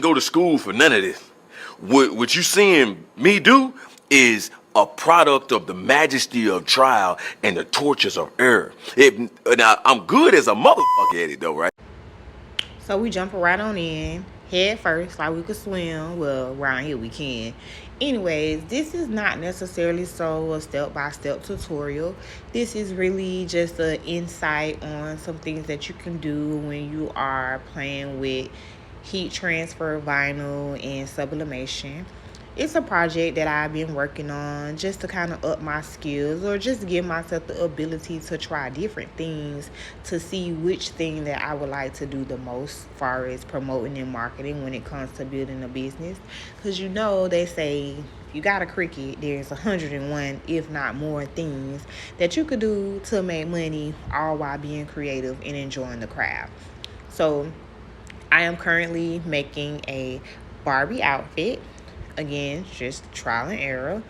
go to school for none of this. What you seeing me do is a product of the majesty of trial and the tortures of error. Now, I'm good as a motherfucker at it though, right? So we jump right on in, head first, like we could swim. Well, around here we can. Anyways, this is not necessarily so a step-by-step tutorial. This is really just an insight on some things that you can do when you are playing with heat transfer vinyl and sublimation. It's a project that I've been working on just to kind of up my skills or just give myself the ability to try different things to see which thing that I would like to do the most as far as promoting and marketing when it comes to building a business. Because they say if you got a cricket, there's 101, if not more, things that you could do to make money all while being creative and enjoying the craft. So I am currently making a Barbie outfit. Again, just trial and error.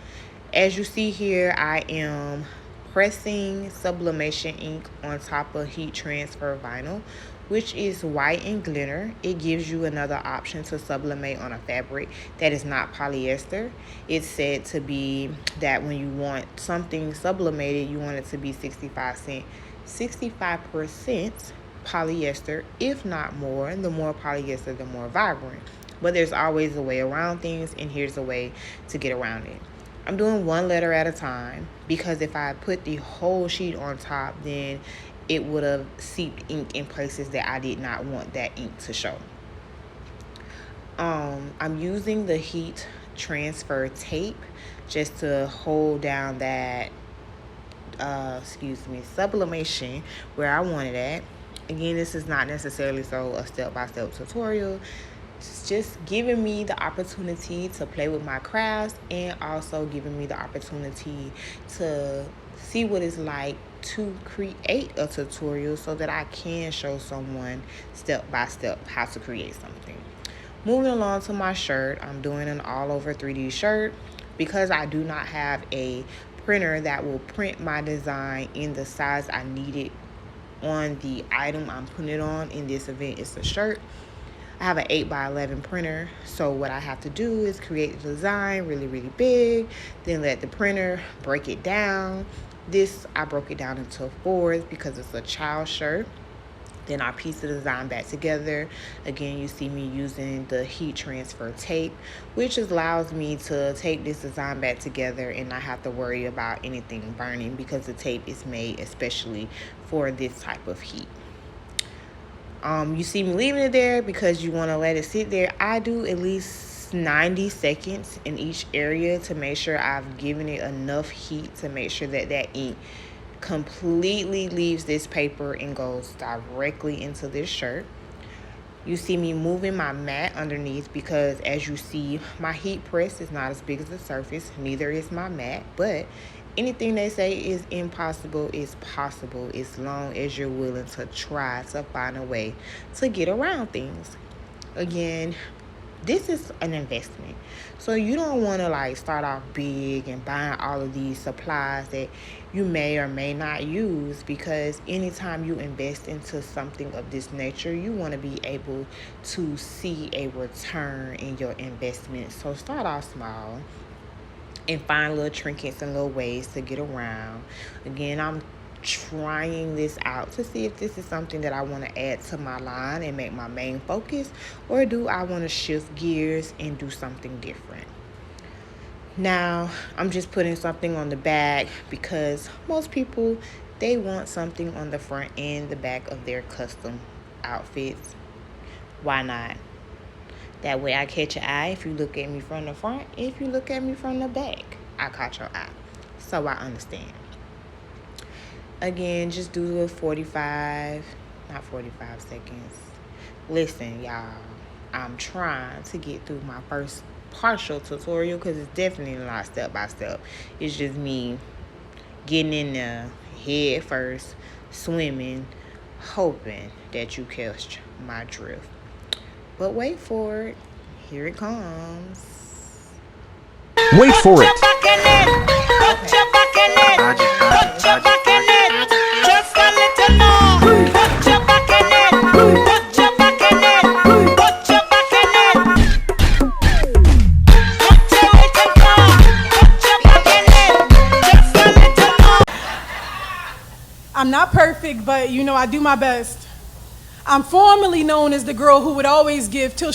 As you see here, I am pressing sublimation ink on top of heat transfer vinyl, which is white and glitter. It gives you another option to sublimate on a fabric that is not polyester. It's said to be that when you want something sublimated, you want it to be 65% polyester, if not more. And the more polyester, the more vibrant. But there's always a way around things, and here's a way to get around it. I'm doing one letter at a time because if I put the whole sheet on top, then it would have seeped ink in places that I did not want that ink to show. I'm using the heat transfer tape just to hold down that sublimation where I wanted it. Again, this is not necessarily a step-by-step tutorial. It's just giving me the opportunity to play with my crafts and also giving me the opportunity to see what it's like to create a tutorial so that I can show someone step-by-step how to create something. Moving along to my shirt, I'm doing an all-over 3D shirt because I do not have a printer that will print my design in the size I need it on the item I'm putting it on. In this event, it's a shirt. I have an 8x11 printer, so what I have to do is create the design really, really big, then let the printer break it down. This, I broke it down into fours because it's a child shirt. Then I piece the design back together. Again, you see me using the heat transfer tape, which allows me to take this design back together and not have to worry about anything burning because the tape is made especially for this type of heat. You see me leaving it there because you want to let it sit there. I do at least 90 seconds in each area to make sure I've given it enough heat to make sure that that ink completely leaves this paper and goes directly into this shirt. You see me moving my mat underneath because as you see, my heat press is not as big as the surface, neither is my mat, but anything they say is impossible is possible as long as you're willing to try to find a way to get around things. Again, this is an investment. So you don't want to start off big and buying all of these supplies that you may or may not use, because anytime you invest into something of this nature, you want to be able to see a return in your investment. So start off small and find little trinkets and little ways to get around. Again, I'm trying this out to see if this is something that I want to add to my line and make my main focus, or do I want to shift gears and do something different. Now, I'm just putting something on the back because most people, they want something on the front and the back of their custom outfits. Why not? That way I catch your eye if you look at me from the front. If you look at me from the back, I caught your eye. So I understand. Again, just do the 45 seconds. Listen, y'all, I'm trying to get through my first partial tutorial because it's definitely not step by step. It's just me getting in there head first, swimming, hoping that you catch my drift. But wait for it. Here it comes. Wait for it. Put your back in it. Put your back in it. Just a little more. Put your back in it. Put your back in it. Put your back in it. I'm not perfect, but you know, I do my best. I'm formerly known as the girl who would always give till